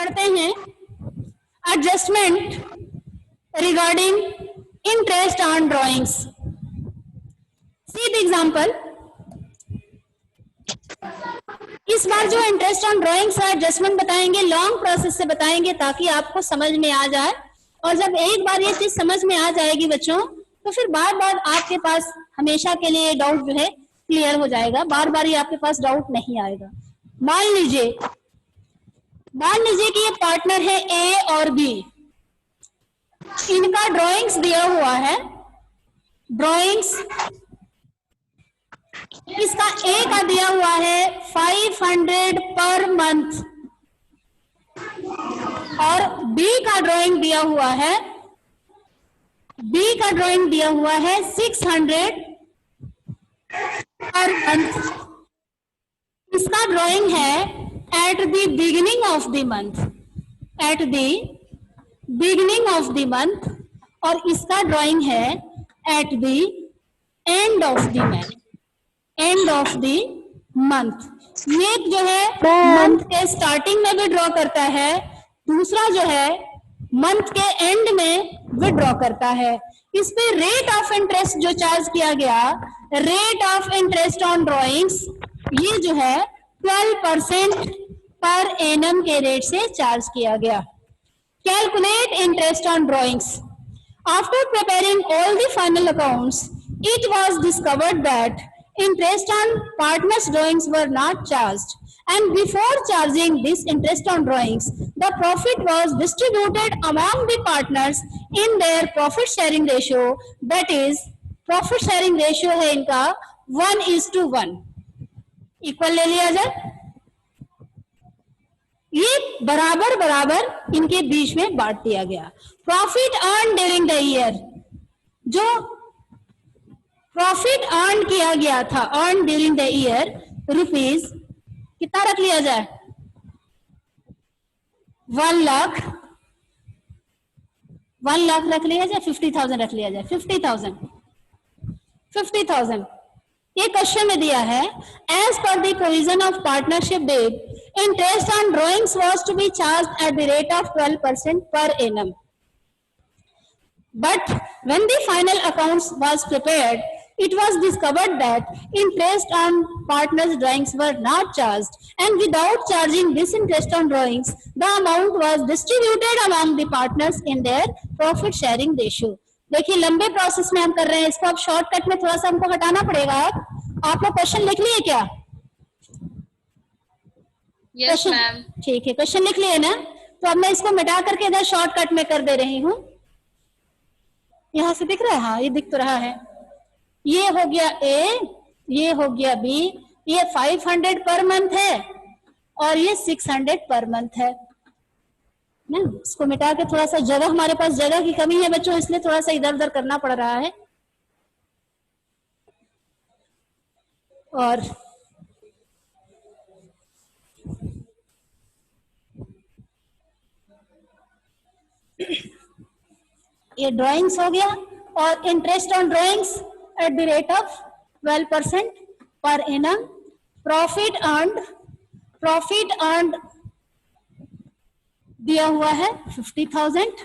पढ़ते हैं adjustment regarding interest on drawings. See the example. इस बार जो इंटरेस्ट ऑन ड्राइंग्स का एडजस्टमेंट बताएंगे लॉन्ग प्रोसेस से बताएंगे ताकि आपको समझ में आ जाए, और जब एक बार ये चीज समझ में आ जाएगी बच्चों तो फिर बार बार आपके पास हमेशा के लिए डाउट जो है क्लियर हो जाएगा, बार बार ये आपके पास डाउट नहीं आएगा। मान लीजिए कि ये पार्टनर है ए और बी, इनका ड्राइंग्स दिया हुआ है, ड्राइंग्स इसका ए का दिया हुआ है 500 पर मंथ और बी का ड्राइंग दिया हुआ है 600 पर मंथ। इसका ड्राइंग है at the beginning of the month, और इसका ड्राइंग है eight the end of the month. ये जो है मंथ के स्टार्टिंग में भी ड्रॉ करता है, दूसरा जो है मंथ के एंड में विड्रॉ करता है। इस पे रेट ऑफ इंटरेस्ट जो चार्ज किया गया, rate of interest on drawings, ये जो है 12% पर एनम के रेट से चार्ज किया गया। Calculate interest on drawings. After preparing all the final accounts, it was discovered that interest on partners' drawings were not charged, and before charging this interest on drawings, the profit was distributed among the partners in their profit sharing ratio. That is, profit sharing ratio है इनका 1:1, equal ले लिया जाए, ये बराबर बराबर इनके बीच में बांट दिया गया। Profit earn during the year, जो प्रॉफिट अर्न किया गया था, earn during the year, rupees कितना रख लिया जाए, 1 लाख रख लिया जाए, 50,000 रख लिया जाए, 50,000। ये क्वेश्चन में दिया है, as per the provision of partnership deed, interest on drawings was to be charged at the rate of 12% per annum, but when the final accounts was prepared, it was discovered that interest on partners' drawings were not charged, and without charging this interest on drawings, the amount was distributed among the partners in their profit sharing ratio. देखिए लंबे process में हम कर रहे हैं, इसको अब shortcut में थोड़ा सा हमको हटाना पड़ेगा। आप लोग क्वेश्चन लिख लिए क्या? Yes ma'am. ठीक है, क्वेश्चन लिख लिए ना, तो अब मैं इसको मिटा करके इधर शॉर्टकट में कर दे रही हूँ। यहां से दिख रहा है? हाँ, ये दिख तो रहा है। ये हो गया ए, ये हो गया बी, ये 500 पर मंथ है और ये 600 पर मंथ है ना। इसको मिटा के थोड़ा सा जगह, हमारे पास जगह की कमी है बच्चों, इसलिए थोड़ा सा इधर उधर करना पड़ रहा है। और ये ड्राइंग्स हो गया, और interest on drawings eight the rate of 12% per annum. Profit earned दिया हुआ है 50,000,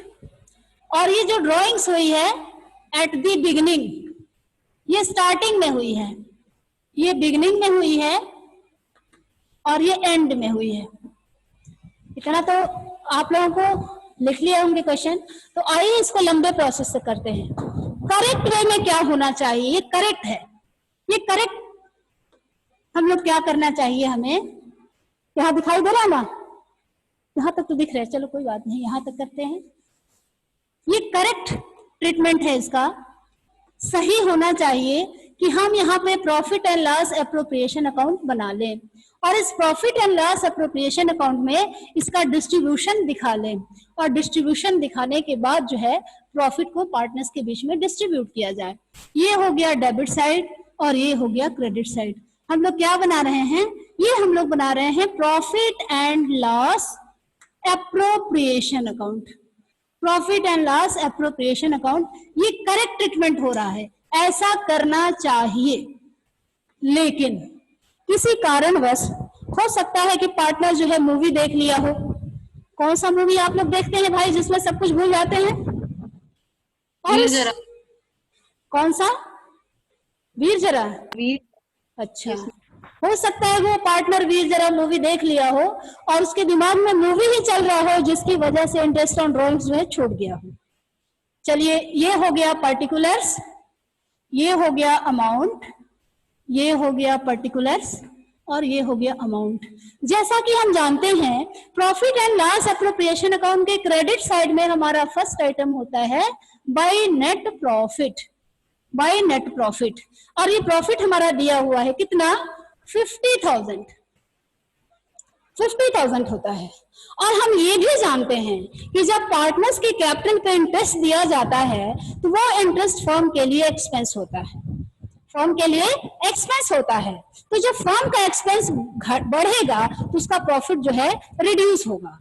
और ये जो ड्राइंग्स हुई है एट द बिगिनिंग, ये स्टार्टिंग में हुई है, ये बिगिनिंग में हुई है और ये एंड में हुई है। इतना तो आप लोगों को लिख लिया होंगे क्वेश्चन। तो आइए इसको लंबे प्रोसेस से करते हैं। करेक्ट वे में क्या होना चाहिए, ये करेक्ट है, ये करेक्ट हम लोग क्या करना चाहिए हमें। यहाँ दिखाई दे रहा है ना, यहाँ तक तो दिख रहा है, चलो कोई बात नहीं, यहाँ तक करते हैं। ये करेक्ट ट्रीटमेंट है, इसका सही होना चाहिए कि हम यहाँ पे profit and loss appropriation account बना लें, और इस profit and loss appropriation account में इसका डिस्ट्रीब्यूशन दिखा लें, और डिस्ट्रीब्यूशन दिखाने के बाद जो है प्रॉफिट को पार्टनर्स के बीच में डिस्ट्रीब्यूट किया जाए। ये हो गया डेबिट साइड और ये हो गया क्रेडिट साइड। हम लोग क्या बना रहे हैं, ये हम लोग बना रहे हैं profit and loss appropriation account. Profit and loss appropriation account, ये करेक्ट ट्रीटमेंट हो रहा है, ऐसा करना चाहिए। लेकिन किसी कारणवश हो सकता है कि पार्टनर जो है मूवी देख लिया हो, कौन सा मूवी आप लोग देखते हैं भाई जिसमें सब कुछ भूल जाते हैं? और कौन सा? वीर जरा? अच्छा, हो सकता है वो पार्टनर वीर जरा मूवी देख लिया हो और उसके दिमाग में मूवी ही चल रहा हो जिसकी वजह से इंटरेस्ट ऑन ड्रॉइंग्स जो है छूट गया हो। चलिए, ये हो गया पर्टिकुलर्स, ये हो गया अमाउंट, ये हो गया पर्टिकुलर्स और ये हो गया अमाउंट। जैसा कि हम जानते हैं profit and loss appropriation account के क्रेडिट साइड में हमारा फर्स्ट आइटम होता है by net profit, by net profit. और ये प्रॉफिट हमारा दिया हुआ है कितना? 50,000 होता है। और हम ये भी जानते हैं कि जब पार्टनर्स के कैपिटल पे इंटरेस्ट दिया जाता है तो वो इंटरेस्ट फर्म के लिए एक्सपेंस होता है, फर्म के लिए एक्सपेंस होता है। तो जब फर्म का एक्सपेंस बढ़ेगा तो उसका प्रॉफिट जो है रिड्यूस होगा।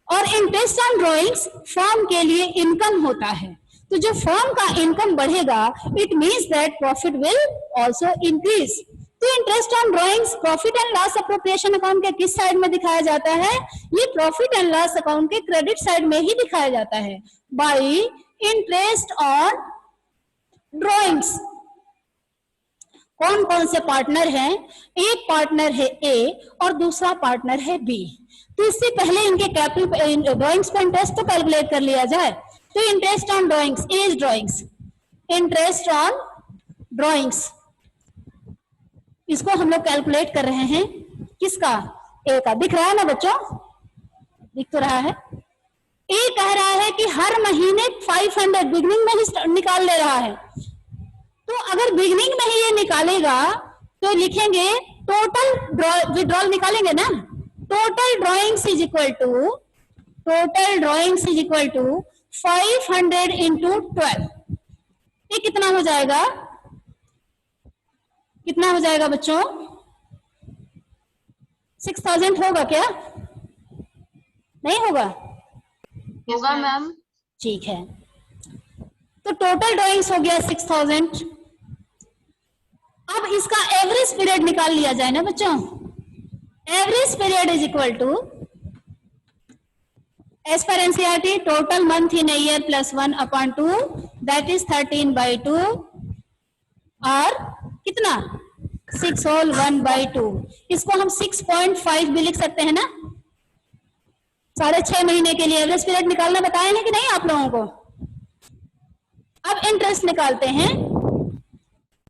और इंटरेस्ट ऑन ड्रॉइंग्स फर्म के लिए इनकम होता है, तो जब फर्म का इनकम बढ़ेगा it means that profit will also increase. तो interest on drawings profit and loss appropriation account के किस साइड में दिखाया जाता है? ये प्रॉफिट एंड लॉस अकाउंट के क्रेडिट साइड में ही दिखाया जाता है, बाय इंटरेस्ट ऑन ड्रॉइंग्स। कौन कौन से पार्टनर हैं? एक पार्टनर है ए और दूसरा पार्टनर है बी। तो इससे पहले इनके कैपिटल ड्रॉइंग्स पे इंटरेस्ट तो कैलकुलेट कर लिया जाए। तो interest on drawings is drawings, interest on drawings इसको हम लोग कैलकुलेट कर रहे हैं किसका? ए का। दिख रहा है ना बच्चों? दिख तो रहा है। ए कह रहा है कि हर महीने 500 बिगनिंग में ही निकाल ले रहा है। तो अगर बिगनिंग में ही ये निकालेगा तो लिखेंगे टोटल विड्रॉल निकालेंगे ना, total drawings is equal to, total drawings is equal to 500 into 12। ये कितना हो जाएगा? कितना हो जाएगा बच्चों? 6,000 होगा क्या? नहीं होगा? होगा मैम। ठीक है, तो टोटल ड्रॉइंग्स हो गया 6,000। अब इसका एवरेज पीरियड निकाल लिया जाए ना बच्चों। Average period is equal to as per NCERT total month in year plus 1/2 that is 13/2 और कितना? 6 होल 1/2। इसको हम 6.5 भी लिख सकते हैं ना। 6.5 महीने के लिए एवरेज पीरियड निकालना बताए हैं कि नहीं आप लोगों को? अब इंटरेस्ट निकालते हैं।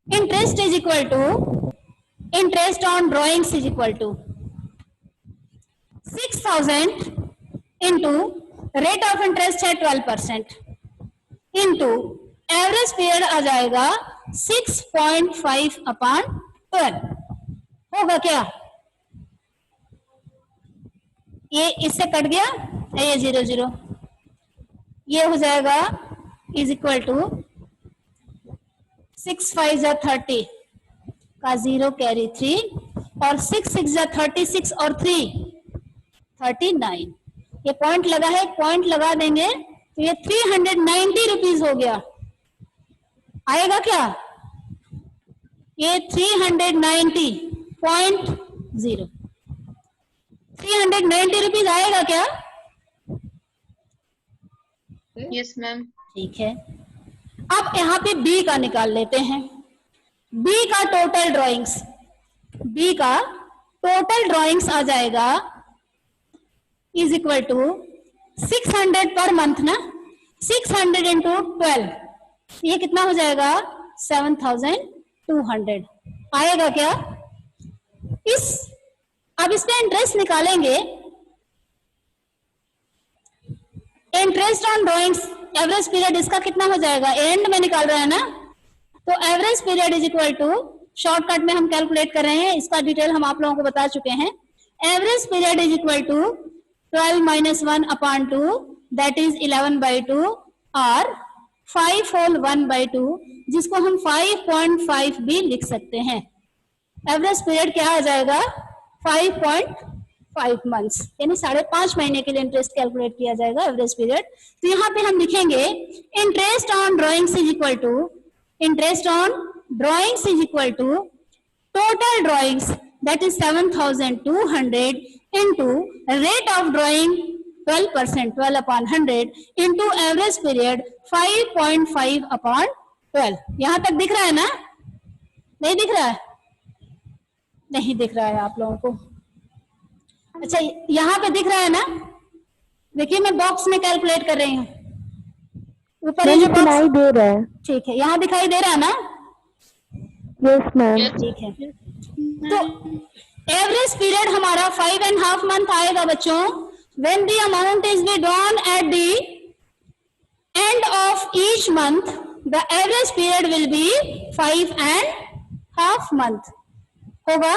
Interest is equal to, interest on drawings is equal to 6,000 into rate of interest है 12% इंटू एवरेज पीरियड आ जाएगा 6.5/12 होगा क्या? ये इससे कट गया, ये 0 0, ये हो जाएगा इज इक्वल टू 6 5 जा 30 का 0 कैरी 3 और 6 6 जा 36 और 3 39। ये पॉइंट लगा है, पॉइंट लगा देंगे तो ये 390 रुपीज हो गया। आएगा क्या? ये 390.0 390 रुपीज आएगा क्या? Yes ma'am. ठीक है, अब यहाँ पे बी का निकाल लेते हैं। बी का टोटल ड्राइंग्स, बी का टोटल ड्राइंग्स आ जाएगा is equal to 600 per month ना, 600 इंटू 12 ये कितना हो जाएगा? 7,200 आएगा क्या? अब इसमें इंटरेस्ट निकालेंगे। Interest on drawings average period इसका कितना हो जाएगा? एंड में निकाल रहे हैं ना, तो average period is equal to, shortcut में हम कैलकुलेट कर रहे हैं, इसका डिटेल हम आप लोगों को बता चुके हैं। Average period is equal to 12 - 1/2 that is 11/2 और 5 होल 1/2 जिसको हम 5.5 भी लिख सकते हैं। एवरेज पीरियड क्या आ जाएगा? 5.5 मंथ्स, यानी 5.5 महीने के लिए इंटरेस्ट कैलकुलेट किया जाएगा एवरेज पीरियड। तो यहाँ पे हम लिखेंगे interest on drawings is equal to, interest on drawings is equal to total drawings that is 7,200 into rate of drawing 12%, 12/100 into average period 5.5/12। यहां तक दिख रहा है ना? नहीं दिख रहा है? नहीं दिख रहा है आप लोगों को? अच्छा, यहाँ पे दिख रहा है ना? देखिए मैं बॉक्स में कैलकुलेट कर रही हूँ, ऊपर ये जो दिखाई दे रहा है। ठीक है, यहाँ दिखाई दे रहा है ना? Yes ma'am. ठीक है, तो एवरेज पीरियड हमारा 5.5 मंथ आएगा बच्चों। When the amount is be drawn at the end of each month, the average period will be 5.5 month होगा।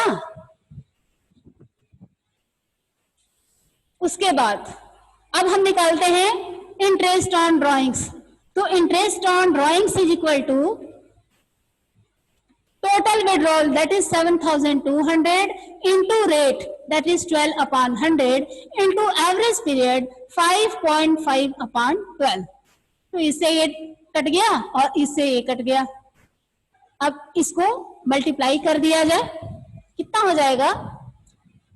उसके बाद अब हम निकालते हैं इंटरेस्ट ऑन ड्रॉइंग्स। तो interest on drawings is equal to total withdrawal, that is 7,200 into rate, that is 12/100 into average period 5.5/12। तो इससे ये कट गया और इससे ये कट गया। अब इसको मल्टीप्लाई कर दिया जाए, कितना हो जाएगा?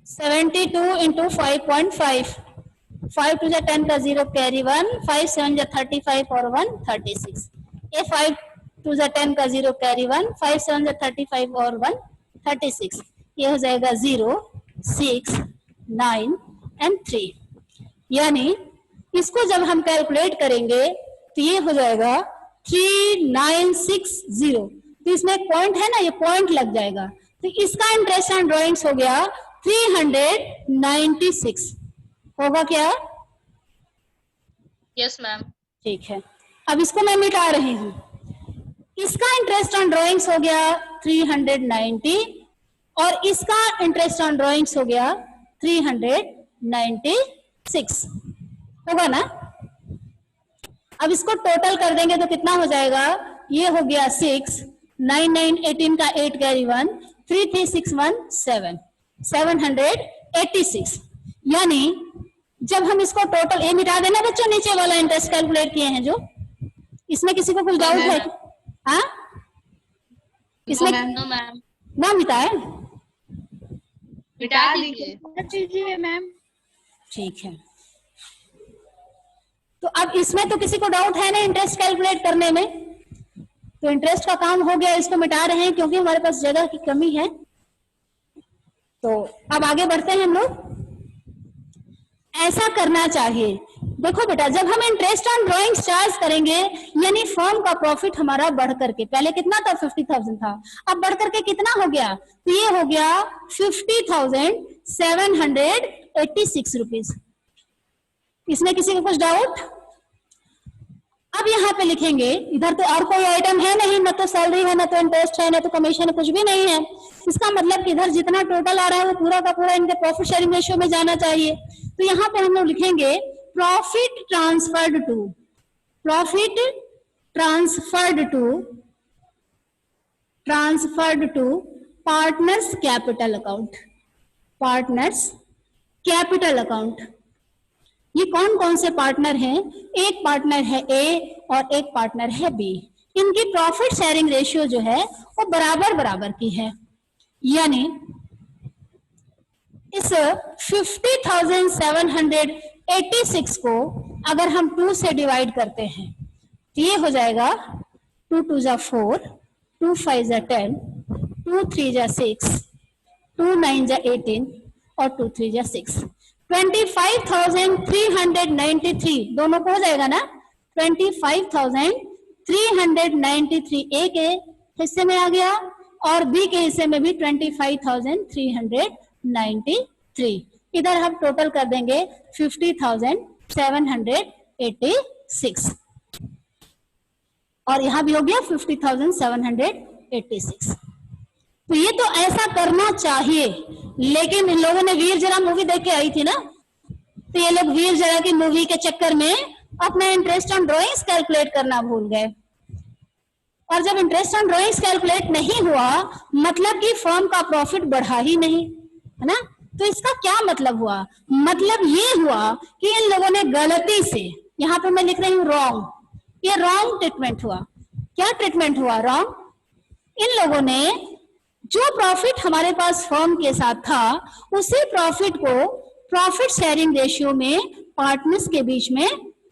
72 into 5.5, 5 to the 10 का 0 कैरी 1, 5 7 जा 35 और 1 36। ये 5 2 जा 10 का 0 कैरी 1, 5 7 जा 35 और 1 36। ये हो जाएगा 0 6 9 and 3। यानी इसको जब हम कैलकुलेट करेंगे तो ये हो जाएगा 3960। तो इसमें एक पॉइंट है ना, ये पॉइंट लग जाएगा। तो इसका इंटरेस्ट ऑन ड्रॉइंग्स हो गया 396। होगा क्या? Yes ma'am. ठीक है, अब इसको मैं मिटा रही हूं। इसका इंटरेस्ट ऑन ड्रॉइंग्स हो गया 390 और इसका इंटरेस्ट ऑन ड्रॉइंग्स हो गया 396। होगा ना? अब इसको टोटल कर देंगे तो कितना हो जाएगा? ये हो गया 6 9 9 18 का 8 कैरी 1, 3 3 6 1 7 786। यानी जब हम इसको टोटल, ये मिटा देना बच्चों, नीचे वाला इंटरेस्ट कैलकुलेट किए हैं जो, इसमें किसी को कुछ डाउट है? हाँ, इसमें नो मैम। ना मिटाए, मिटा दीजिए मैम। ठीक है। तो अब इसमें तो किसी को डाउट है ना इंटरेस्ट कैलकुलेट करने में? तो इंटरेस्ट का काम हो गया, इसको मिटा रहे हैं क्योंकि हमारे पास जगह की कमी है। तो अब आगे बढ़ते हैं हम लोग। ऐसा करना चाहिए। देखो बेटा, जब हम इंटरेस्ट ऑन ड्रॉइंग्स चार्ज करेंगे यानी फर्म का प्रॉफिट हमारा बढ़ करके, पहले कितना था? 50,000 था, अब बढ़ करके कितना हो गया? तो ये हो गया 50,786 रुपीज। इसमें किसी को कुछ डाउट? अब यहाँ पे लिखेंगे, इधर तो और कोई आइटम है नहीं, ना तो सैलरी है, ना तो इंटरेस्ट है, ना तो कमीशन है, कुछ भी नहीं है। इसका मतलब कि इधर जितना टोटल आ रहा है वो पूरा का पूरा इनके प्रॉफिट शेयरिंग रेशियो में जाना चाहिए। तो यहाँ पे हम लोग लिखेंगे profit transferred to partners capital account. ये कौन कौन से पार्टनर हैं? एक पार्टनर है ए और एक पार्टनर है बी। इनकी प्रॉफिट शेयरिंग रेशियो जो है वो बराबर बराबर की है। यानी इस 50,786 को अगर हम 2 से डिवाइड करते हैं तो ये हो जाएगा 2 2 जा 4, 2 5 जा 10, 2 3 जा 6, 2 9 जा 18 और 2 3 जा 6। 25,393 दोनों को हो जाएगा ना? 25,393 ए के हिस्से में आ गया और बी के हिस्से में भी 25,393। इधर हम टोटल कर देंगे 50,786 और यहां भी हो गया 50,786। तो ये तो ऐसा करना चाहिए, लेकिन इन लोगों ने वीर जरा मूवी देख के आई थी ना, तो ये लोग वीर जरा की मूवी के चक्कर में अपना इंटरेस्ट ऑन ड्रॉइंग्स कैलकुलेट करना भूल गए। और जब इंटरेस्ट ऑन ड्रॉइंग्स कैलकुलेट नहीं हुआ मतलब कि फर्म का प्रॉफिट बढ़ा ही नहीं, है ना? तो इसका क्या मतलब हुआ? मतलब ये हुआ कि इन लोगों ने गलती से, यहाँ पे मैं लिख रही हूँ रॉन्ग, ये रॉन्ग ट्रीटमेंट हुआ। क्या ट्रीटमेंट हुआ? रॉन्ग। इन लोगों ने जो प्रॉफिट हमारे पास फर्म के साथ था उसी प्रॉफिट को प्रॉफिट शेयरिंग रेशियो में पार्टनर्स के बीच में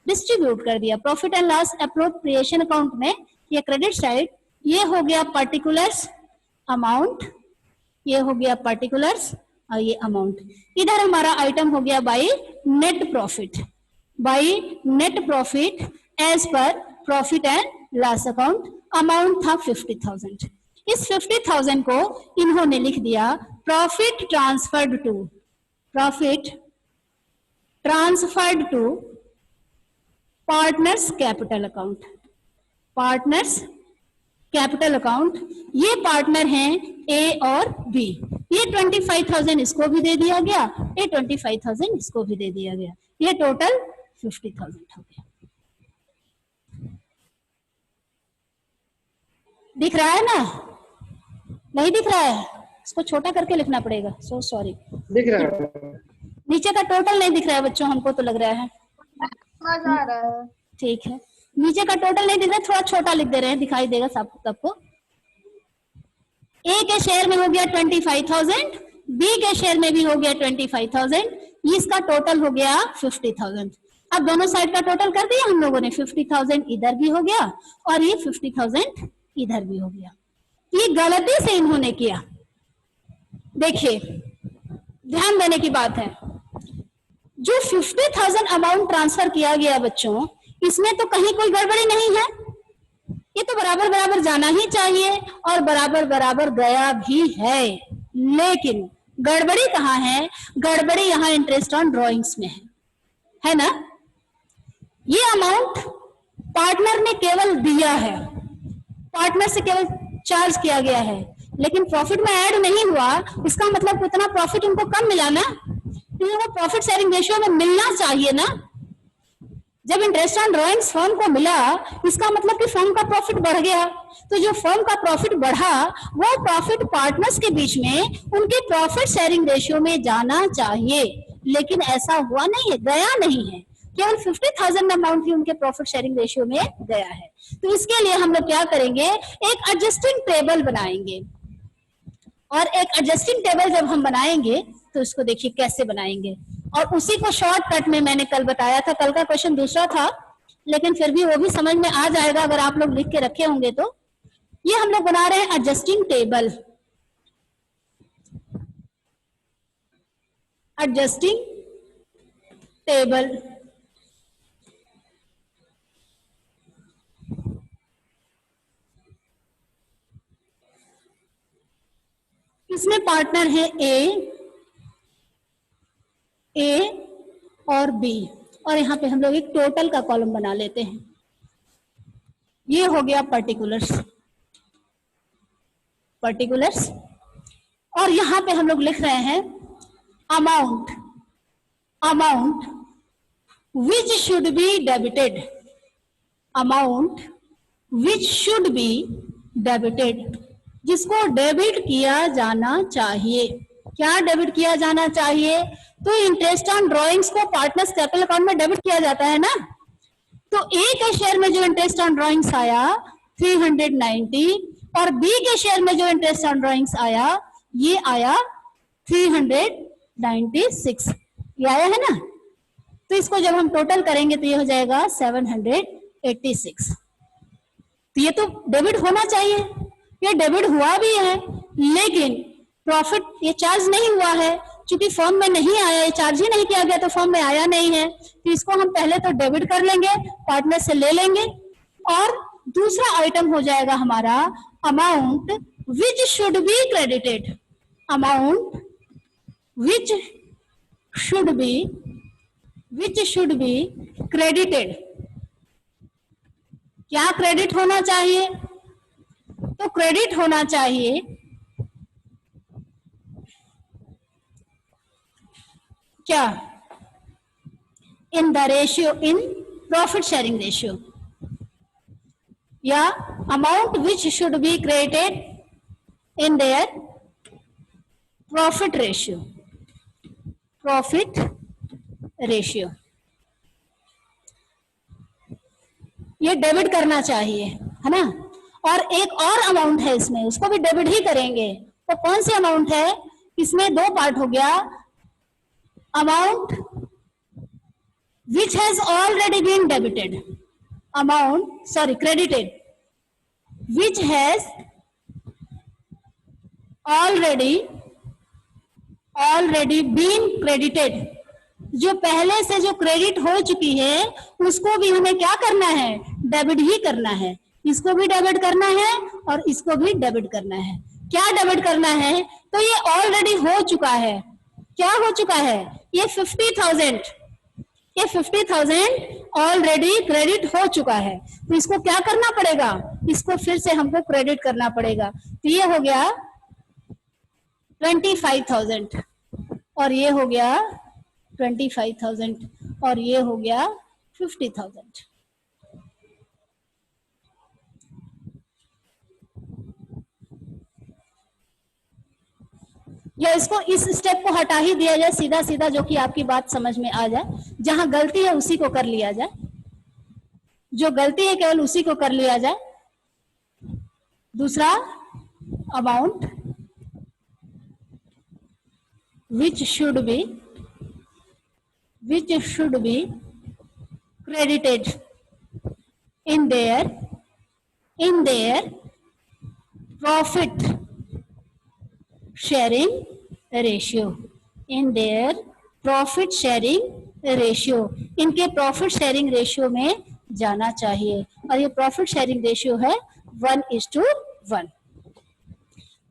डिस्ट्रीब्यूट कर दिया। Profit and loss appropriation account में ये क्रेडिट साइड, ये हो गया पर्टिकुलर्स अमाउंट, ये हो गया पर्टिकुलर्स और ये अमाउंट। इधर हमारा आइटम हो गया by net profit, by net profit as per profit and loss account. Amount था 50,000। इस 50,000 को इन्होंने लिख दिया profit transferred to, profit transferred to partners capital account, partners capital account. ये पार्टनर हैं ए और बी। ये 25,000 इसको भी दे दिया गया, ये 25,000 इसको भी दे दिया गया, ये टोटल 50,000 हो गया। दिख रहा है ना? नहीं दिख रहा है? इसको छोटा करके लिखना पड़ेगा। सो सॉरी, दिख रहा है। नीचे का टोटल नहीं दिख रहा है बच्चों, हमको तो लग रहा है। मजा आ रहा है। ठीक है, नीचे का टोटल नहीं दिख रहा है, थोड़ा छोटा लिख दे रहे हैं, दिखाई देगा सबको। ए के शेयर में हो गया 25,000, बी के शेयर में भी हो गया 25,000, इसका टोटल हो गया 50,000। अब दोनों साइड का टोटल कर दिया हम लोगों ने, 50,000 इधर भी हो गया और ये 50,000 इधर भी हो गया। ये गलती से इन्होंने किया। देखिए, ध्यान देने की बात है, जो 50,000 अमाउंट ट्रांसफर किया गया बच्चों, इसमें तो कहीं कोई गड़बड़ी नहीं है, ये तो बराबर बराबर जाना ही चाहिए और बराबर बराबर गया भी है। लेकिन गड़बड़ी कहाँ है? गड़बड़ी यहाँ इंटरेस्ट ऑन ड्रॉइंग्स में है ना? ये अमाउंट पार्टनर ने केवल दिया है, पार्टनर से केवल चार्ज किया गया है, लेकिन प्रॉफिट में ऐड नहीं हुआ। इसका मतलब उतना प्रॉफिट उनको कम मिला ना, क्योंकि वो प्रॉफिट शेयरिंग रेशियो में मिलना चाहिए ना। जब इंटरेस्ट ऑन ड्रॉइंग्स फर्म को मिला, इसका मतलब कि फर्म का प्रॉफिट बढ़ गया। तो जो फर्म का प्रॉफिट बढ़ा, वो प्रॉफिट पार्टनर्स के बीच में उनके प्रॉफिट शेयरिंग रेशियो में जाना चाहिए, लेकिन ऐसा हुआ नहीं है, गया नहीं है। केवल 50,000 अमाउंट ही उनके प्रॉफिट शेयरिंग रेशियो में गया है। तो इसके लिए हम लोग क्या करेंगे, एक एडजस्टिंग टेबल बनाएंगे। और एक एडजस्टिंग टेबल जब हम बनाएंगे तो इसको देखिए कैसे बनाएंगे, और उसी को शॉर्टकट में मैंने कल बताया था। कल का क्वेश्चन दूसरा था, लेकिन फिर भी वो भी समझ में आ जाएगा अगर आप लोग लिख के रखे होंगे तो। ये हम लोग बना रहे हैं एडजस्टिंग टेबल, एडजस्टिंग टेबल। इसमें पार्टनर है ए और बी, और यहाँ पे हम लोग एक टोटल का कॉलम बना लेते हैं। ये हो गया पर्टिकुलर्स, पर्टिकुलर्स। और यहाँ पे हम लोग लिख रहे हैं amount, amount which should be debited, amount which should be debited, जिसको डेबिट किया जाना चाहिए। क्या डेबिट किया जाना चाहिए? तो इंटरेस्ट ऑन ड्रॉइंग्स को पार्टनर्स कैपिटल अकाउंट में डेबिट किया जाता है ना। तो ए के शेयर में जो इंटरेस्ट ऑन ड्रॉइंग्स आया 390, और बी के शेयर में जो इंटरेस्ट ऑन ड्रॉइंग्स आया ये आया 396, ये आया है ना। तो इसको जब हम टोटल करेंगे तो ये हो जाएगा 786। तो ये तो डेबिट होना चाहिए, ये डेबिट हुआ भी है, लेकिन प्रॉफिट ये चार्ज नहीं हुआ है, क्योंकि फॉर्म में नहीं आया, ये चार्ज ही नहीं किया गया तो फॉर्म में आया नहीं है। तो इसको हम पहले तो डेबिट कर लेंगे, पार्टनर से ले लेंगे, और दूसरा आइटम हो जाएगा हमारा amount which should be credited, amount which should be credited. क्या क्रेडिट होना चाहिए? तो क्रेडिट होना चाहिए क्या? In the ratio, in profit sharing ratio, या amount which should be credited in their profit ratio, profit ratio. ये डेबिट करना चाहिए, है ना। और एक और अमाउंट है इसमें, उसको भी डेबिट ही करेंगे। तो कौन सी अमाउंट है? इसमें दो पार्ट हो गया, amount which has already been debited amount, sorry, credited, which has already been credited, जो पहले से जो क्रेडिट हो चुकी है उसको भी हमें क्या करना है, डेबिट ही करना है। इसको भी डेबिट करना है और इसको भी डेबिट करना है। क्या डेबिट करना है, तो ये ऑलरेडी हो चुका है। क्या हो चुका है, ये 50,000 ऑलरेडी क्रेडिट हो चुका है, तो इसको क्या करना पड़ेगा, इसको फिर से हमको क्रेडिट करना पड़ेगा। तो ये हो गया 25,000 और ये हो गया 25,000 और ये हो गया 50,000। या इसको इस स्टेप को हटा ही दिया जाए सीधा सीधा, जो कि आपकी बात समझ में आ जाए। जहां गलती है उसी को कर लिया जाए, जो गलती है केवल उसी को कर लिया जाए। दूसरा, amount which should be credited in their profit sharing ratio, in their profit sharing ratio, इनके प्रॉफिट शेयरिंग रेशियो में जाना चाहिए। और ये प्रॉफिट शेयरिंग रेशियो है 1:1।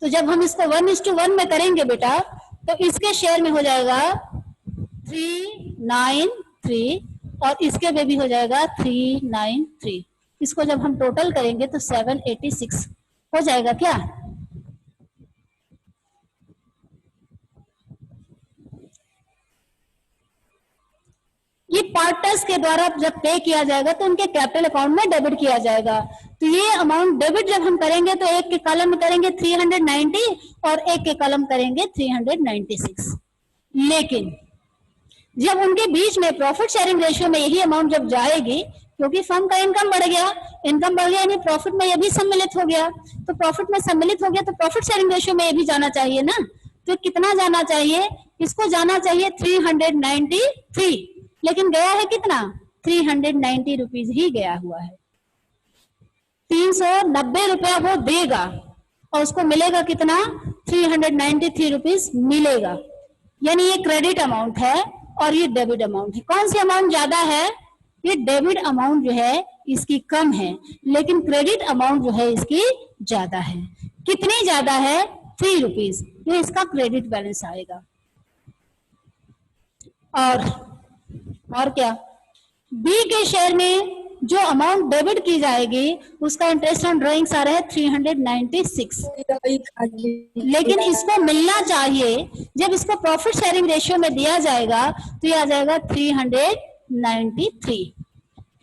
तो जब हम इसको 1:1 में करेंगे बेटा, तो इसके शेयर में हो जाएगा 393 और इसके में भी हो जाएगा 393। इसको जब हम टोटल करेंगे तो 786 हो जाएगा। क्या ये पार्टनर्स के द्वारा जब पे किया जाएगा तो उनके कैपिटल अकाउंट में डेबिट किया जाएगा। तो ये अमाउंट डेबिट जब हम करेंगे तो एक के कॉलम में करेंगे 390 और एक के कॉलम करेंगे 396। लेकिन जब उनके बीच में प्रॉफिट शेयरिंग रेशियो में यही अमाउंट जब जाएगी, क्योंकि फर्म का इनकम बढ़ गया यानी प्रॉफिट में ये भी सम्मिलित हो गया, तो प्रॉफिट में सम्मिलित हो गया तो प्रॉफिट शेयरिंग रेशियो में ये भी जाना चाहिए ना। तो कितना जाना चाहिए, इसको जाना चाहिए 393, लेकिन गया है कितना, 390 रुपीज ही गया हुआ है। 390 रुपया वो देगा और उसको मिलेगा कितना, 393 रुपीज मिलेगा। यानी ये क्रेडिट अमाउंट है और ये डेबिट अमाउंट है। कौन सी अमाउंट ज्यादा है, ये डेबिट अमाउंट जो है इसकी कम है, लेकिन क्रेडिट अमाउंट जो है इसकी ज्यादा है। कितनी ज्यादा है, 3 रुपीज, ये इसका क्रेडिट बैलेंस आएगा। और क्या, बी के शेयर में जो अमाउंट डेबिट की जाएगी उसका इंटरेस्ट ऑन ड्रॉइंग्स आ रहा है 396, लेकिन इसको मिलना चाहिए जब इसको प्रॉफिट शेयरिंग रेशियो में दिया जाएगा तो ये आ जाएगा 393।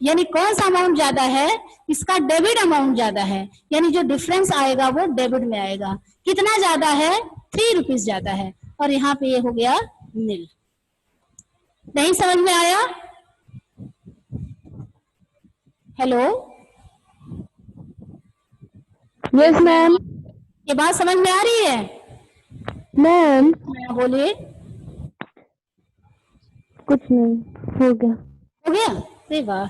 यानी कौन सा अमाउंट ज्यादा है, इसका डेबिट अमाउंट ज्यादा है, यानी जो डिफरेंस आएगा वो डेबिट में आएगा। कितना ज्यादा है, 3 रुपीज ज्यादा है, और यहाँ पे ये हो गया नील। नहीं समझ में आया, हेलो, यस मैम। ये बात समझ में आ रही है मैम बोलिए। कुछ नहीं, हो गया। हो गया, अरे वाह,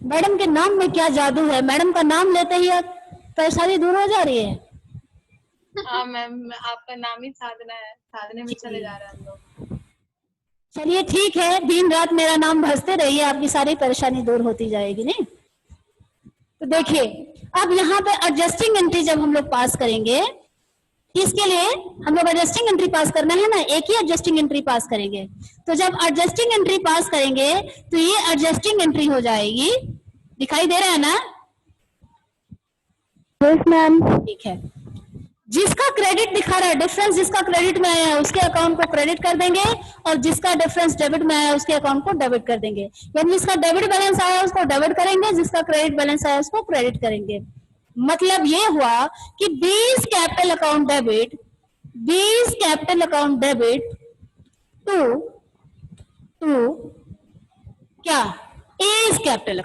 मैडम के नाम में क्या जादू है, मैडम का नाम लेते ही आप परेशानी दूर हो जा रही है। हाँ मैम, आपका नाम ही साधना है, साधने में चले जा रहे हैं हम लोग। चलिए ठीक है, दिन रात मेरा नाम भजते रहिए, आपकी सारी परेशानी दूर होती जाएगी। नहीं तो देखिए, अब यहाँ पे एडजस्टिंग एंट्री जब हम लोग पास करेंगे, इसके लिए हम लोग एडजस्टिंग एंट्री पास करना है ना, एक ही एडजस्टिंग एंट्री पास करेंगे। तो जब एडजस्टिंग एंट्री पास करेंगे तो ये एडजस्टिंग एंट्री हो जाएगी, दिखाई दे रहा है ना? Yes ma'am. ठीक है, जिसका क्रेडिट दिखा रहा है, डिफरेंस जिसका क्रेडिट में आया है उसके अकाउंट को क्रेडिट कर देंगे, और जिसका डिफरेंस डेबिट में आया है उसके अकाउंट को डेबिट कर देंगे। यानी जिसका डेबिट बैलेंस आया उसको डेबिट करेंगे, जिसका क्रेडिट बैलेंस आया उसको क्रेडिट करेंगे। मतलब ये हुआ कि 20 कैपिटल अकाउंट डेबिट टू क्या, एज कैपिटल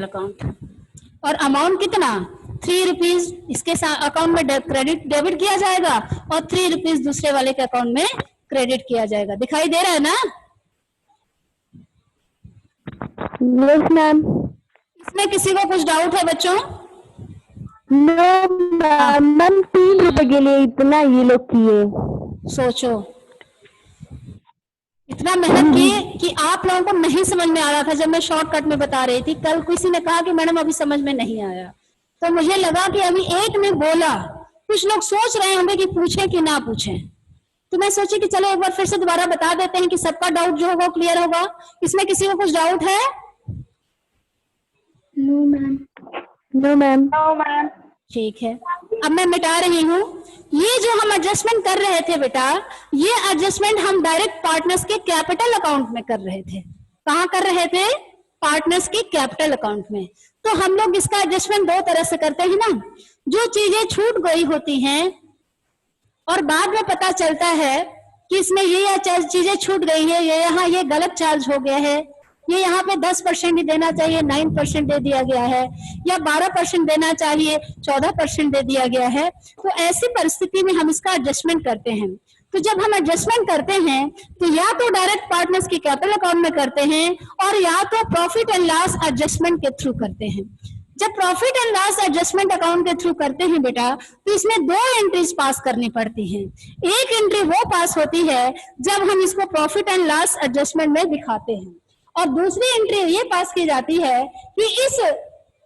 अकाउंट, और अमाउंट कितना, 3 रुपीज इसके अकाउंट में क्रेडिट डेबिट किया जाएगा और 3 रुपीज दूसरे वाले के अकाउंट में क्रेडिट किया जाएगा। दिखाई दे रहा है ना? Yes, ma'am. इसमें किसी को कुछ डाउट है बच्चों? No, ma'am. मैम 3 रुपए के लिए इतना ये लोग किए। सोचो, इतना मेहनत किए कि आप लोगों को नहीं समझ में आ रहा था। जब मैं शॉर्टकट में बता रही थी, कल किसी ने कहा कि मैडम अभी समझ में नहीं आया, तो मुझे लगा कि अभी एक ने बोला, कुछ लोग सोच रहे होंगे कि पूछें कि ना पूछें, तो मैं सोची कि चलो एक बार फिर से दोबारा बता देते हैं कि सबका डाउट जो होगा क्लियर होगा। इसमें किसी को कुछ डाउट है? No, ma'am. No, ma'am. ठीक है, अब मैं मिटा रही हूँ। ये जो हम एडजस्टमेंट कर रहे थे बेटा, ये एडजस्टमेंट हम डायरेक्ट पार्टनर्स के कैपिटल अकाउंट में कर रहे थे। कहाँ कर रहे थे? पार्टनर्स के कैपिटल अकाउंट में। तो हम लोग इसका एडजस्टमेंट दो तरह से करते हैं ना। जो चीजें छूट गई होती हैं और बाद में पता चलता है कि इसमें ये चीजें छूट गई है, ये यहाँ ये गलत चार्ज हो गया है, ये यहाँ पे 10% ही देना चाहिए 9% दे दिया गया है, या 12% देना चाहिए 14% दे दिया गया है, तो ऐसी परिस्थिति में हम इसका एडजस्टमेंट करते हैं। तो जब हम एडजस्टमेंट करते हैं तो या तो डायरेक्ट पार्टनर्स की कैपिटल अकाउंट में करते हैं और या तो प्रॉफिट एंड लॉस एडजस्टमेंट के थ्रू करते हैं। जब profit and loss adjustment account के थ्रू करते हैं बेटा, तो इसमें दो एंट्रीज पास करनी पड़ती हैं। एक एंट्री वो पास होती है जब हम इसको प्रॉफिट एंड लॉस एडजस्टमेंट में दिखाते हैं, और दूसरी एंट्री ये पास की जाती है कि इस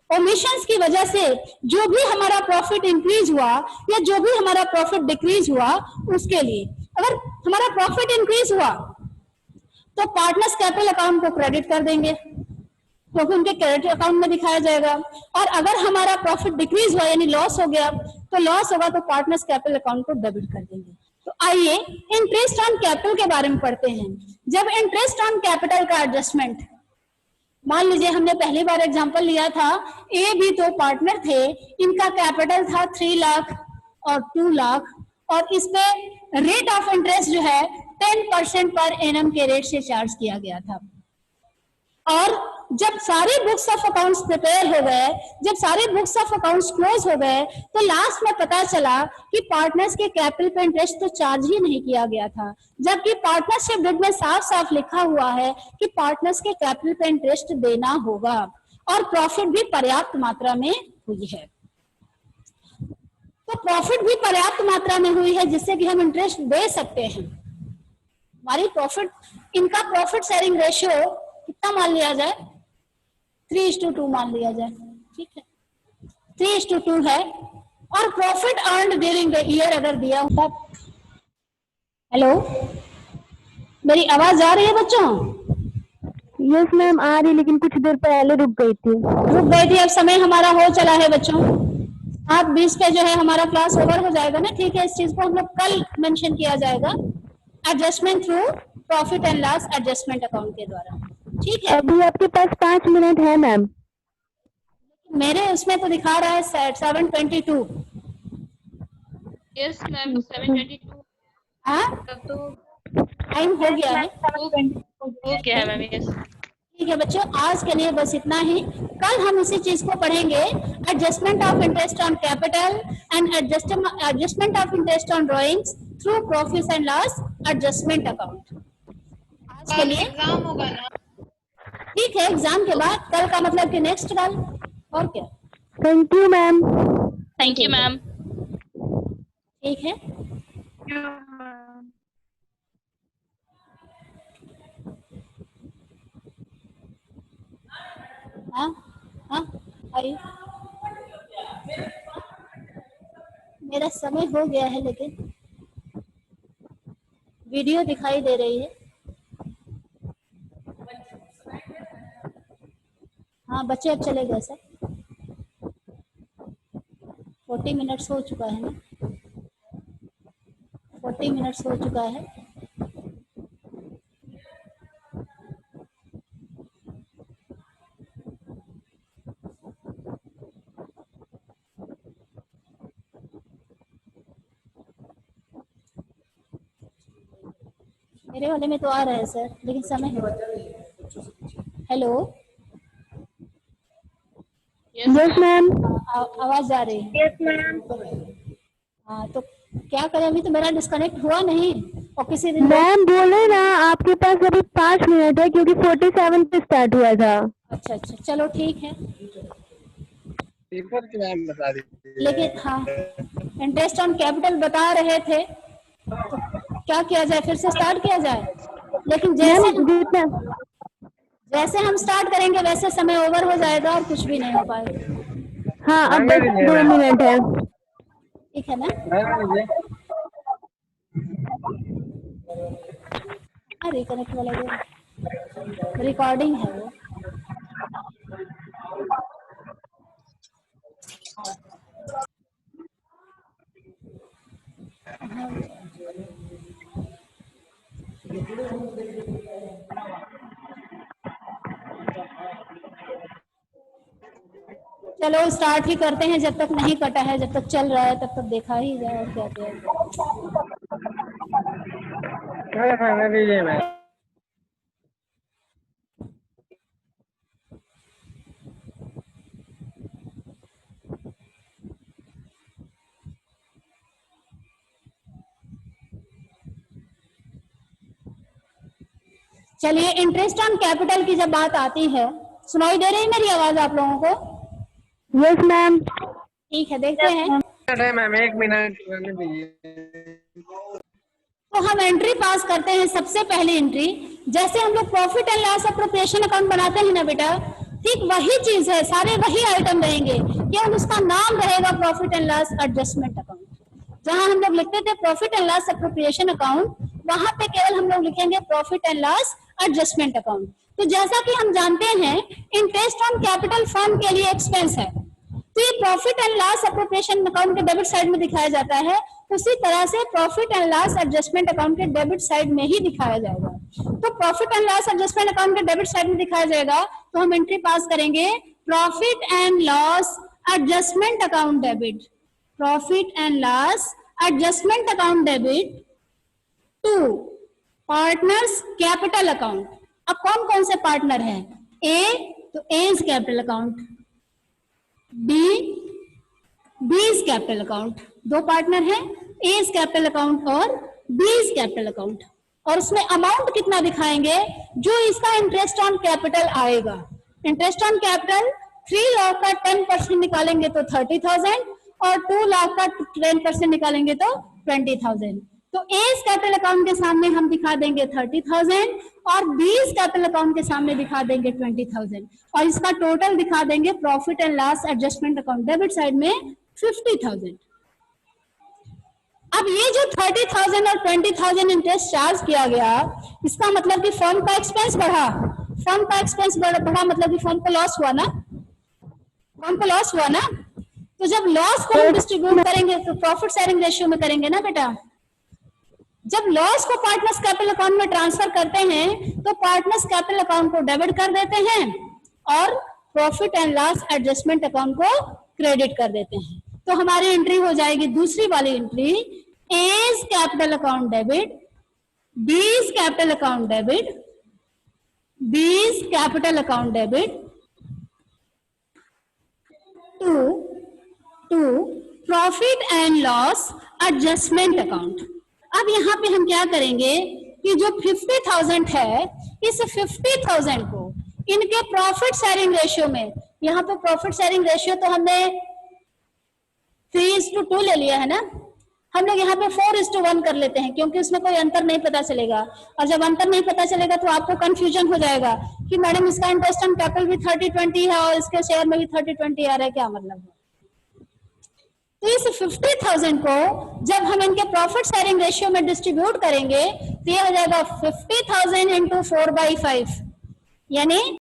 ओमिशंस की वजह से जो भी हमारा प्रॉफिट इंक्रीज हुआ या जो भी हमारा प्रॉफिट डिक्रीज हुआ, उसके लिए अगर हमारा प्रॉफिट इंक्रीज हुआ तो पार्टनर्स कैपिटल अकाउंट को क्रेडिट कर देंगे, क्योंकि उनके क्रेडिट अकाउंट में दिखाया जाएगा। और अगर हमारा प्रॉफिट डिक्रीज हुआ यानी लॉस हो गया, तो लॉस होगा तो पार्टनर्स कैपिटल अकाउंट को डेबिट कर देंगे। तो आइए इंटरेस्ट ऑन कैपिटल के बारे में पढ़ते हैं। जब इंटरेस्ट ऑन कैपिटल का एडजस्टमेंट, मान लीजिए हमने पहली बार एग्जांपल लिया था, ए बी दो पार्टनर थे, इनका कैपिटल था 3 लाख और 2 लाख, और इस पे रेट ऑफ इंटरेस्ट जो है 10% पर एनम के रेट से चार्ज किया गया था। और जब सारे बुक्स ऑफ अकाउंट्स प्रिपेयर हो गए, जब सारे बुक्स ऑफ अकाउंट्स क्लोज हो गए, तो लास्ट में पता चला कि पार्टनर्स के कैपिटल पे इंटरेस्ट तो चार्ज ही नहीं किया गया था, जबकि पार्टनरशिप डीड में साफ साफ लिखा हुआ है कि पार्टनर्स के कैपिटल पे इंटरेस्ट देना होगा, और प्रॉफिट भी पर्याप्त मात्रा में हुई है। तो प्रॉफिट भी पर्याप्त मात्रा में हुई है जिससे कि हम इंटरेस्ट दे सकते हैं। हमारी प्रॉफिट, इनका प्रॉफिट शेयरिंग रेशियो कितना मान लिया जाए? 3:2 मान लिया जाए, ठीक है, 3:2 है। और profit earned during the year अगर दिया होता, हेलो मेरी आवाज आ रही है बच्चों? यस मैम आ रही, लेकिन कुछ देर पहले रुक गई थी। अब समय हमारा हो चला है बच्चों। 7:20 पे जो है हमारा क्लास ओवर हो जाएगा ना, ठीक है। इस चीज को हम लोग कल मेंशन किया जाएगा, adjustment through profit and loss adjustment account के द्वारा, ठीक है। अभी आपके पास 5 मिनट है मैम। मेरे उसमें तो दिखा रहा है 7:22। Yes ma'am 7:22। हाँ तब तो टाइम हो गया है, हो गया है मैम। यस ठीक है बच्चों, आज के लिए बस इतना ही। कल हम उसी चीज को पढ़ेंगे, adjustment of interest on capital and adjustment of interest on drawings through profit and loss adjustment account. आज के लिए एग्जाम होगा ना? ठीक है, एग्जाम के बाद, कल का मतलब कि नेक्स्ट कल, और क्या। Thank you ma'am. Thank you ma'am. ठीक है, हाँ हाँ आइए। मेरा समय हो गया है, लेकिन वीडियो दिखाई दे रही है। हाँ बच्चे अब चले गए सर, 40 मिनट्स हो चुका है ना, 40 मिनट्स हो चुका है। मेरे वाले में तो आ रहा है सर, लेकिन समय है। Hello, yes ma'am. आवाज आ रही है? Yes ma'am. हाँ तो क्या करें, अभी तो मेरा डिस्कनेक्ट हुआ नहीं, और किसी दिन मैम बोले ना आपके पास अभी 5 मिनट है, क्योंकि 47 पे स्टार्ट हुआ था। अच्छा अच्छा, चलो ठीक है। पेपर के मैम बता दीजिए। लेकिन हाँ, इंटरेस्ट ऑन कैपिटल बता रहे थे, तो क्या किया जाए, फिर से स्टार्ट किया जाए? लेकिन मैम जितना जैसे हम स्टार्ट करेंगे वैसे समय ओवर हो जाएगा और कुछ भी नहीं हो पाएगा। हाँ, अब रहने बस दीजिए 2 मैम, मिनट है। ठीक है ना? रहने दीजिए। हाँ, रिकनेक्ट वाला जो रिकॉर्डिंग है वो। चलो स्टार्ट ही करते हैं, जब तक नहीं कटा है, जब तक चल रहा है तब तक देखा ही जाए और क्या किया जाए। रहने दीजिए मैम। चलिए, इंटरेस्ट ऑन कैपिटल की जब बात आती है, सुनाई दे रही है मेरी आवाज आप लोगों को? Yes ma'am. ठीक है, देखते हैं। मैम 1 मिनट रहने दीजिए। तो हम एंट्री पास करते हैं। सबसे पहली एंट्री, जैसे हम लोग profit and loss appropriation account बनाते हैं ना बेटा, ठीक वही चीज है, सारे वही आइटम रहेंगे, केवल उसका नाम रहेगा profit and loss adjustment account. जहां हम लोग लिखते थे profit and loss appropriation account, वहां पे केवल हम लोग लिखेंगे profit and loss adjustment account. तो जैसा कि हम जानते हैं, इंटरेस्ट ऑन कैपिटल फर्म के लिए एक्सपेंस है, तो ये profit and loss appropriation account के डेबिट साइड में दिखाया जाता है। उसी तरह से profit and loss adjustment account के डेबिट साइड में ही दिखाया जाएगा। तो profit and loss adjustment account के डेबिट साइड में दिखाया जाएगा, तो हम एंट्री पास करेंगे profit and loss adjustment account debit, profit and loss adjustment account debit to partners capital account. अब कौन कौन से पार्टनर हैं? ए, तो A is capital account, B is capital account. दो पार्टनर हैं, ए इज कैपिटल अकाउंट और बी इज कैपिटल अकाउंट। और उसमें अमाउंट कितना दिखाएंगे? जो इसका इंटरेस्ट ऑन कैपिटल आएगा। इंटरेस्ट ऑन कैपिटल 3 लाख का 10% निकालेंगे तो 30,000 और 2 लाख का 10% निकालेंगे तो 20,000। तो ए इज कैपिटल अकाउंट के सामने हम दिखा देंगे 30,000 और बी इज कैपिटल अकाउंट के सामने दिखा देंगे 20,000 और इसका टोटल दिखा देंगे profit and loss adjustment account debit side में 50,000। अब ये जो 30,000 और 20,000 इंटरेस्ट चार्ज किया गया, इसका मतलब कि फर्म का एक्सपेंस बढ़ा। फर्म का एक्सपेंस बढ़ा मतलब कि फर्म को लॉस हुआ ना, फर्म को लॉस हुआ ना। तो जब लॉस को हम डिस्ट्रीब्यूट करेंगे तो प्रॉफिट शेयरिंग रेशियो में करेंगे ना बेटा। जब लॉस को पार्टनर्स कैपिटल अकाउंट में ट्रांसफर करते हैं तो पार्टनर्स कैपिटल अकाउंट को डेबिट कर देते हैं और profit and loss adjustment account को क्रेडिट कर देते हैं। तो हमारी एंट्री हो जाएगी दूसरी वाली entry, A is capital account debit, B is capital account debit, B is capital account debit to profit and loss adjustment account. अब यहाँ पे हम क्या करेंगे कि जो 50,000 है, इस 50,000 को इनके प्रॉफिट शेयरिंग रेशियो में, यहाँ पे प्रॉफिट शेयरिंग रेशियो तो हमने 3:2 ले लिया है ना, हम लोग यहाँ पे 4:1 कर लेते हैं क्योंकि उसमें कोई अंतर नहीं पता चलेगा। और जब अंतर नहीं पता चलेगा तो आपको कंफ्यूजन हो जाएगा कि मैडम इसका इंटरेस्ट ऑन कैपिटल भी 30-20 है और इसके शेयर में भी 30-20 आ रहा है, क्या मतलब है। तो इस 50,000 को जब हम इनके प्रॉफिट शेयरिंग रेशियो में डिस्ट्रीब्यूट करेंगे तो ये हो जाएगा 50,000 इंटू 4/5, यानी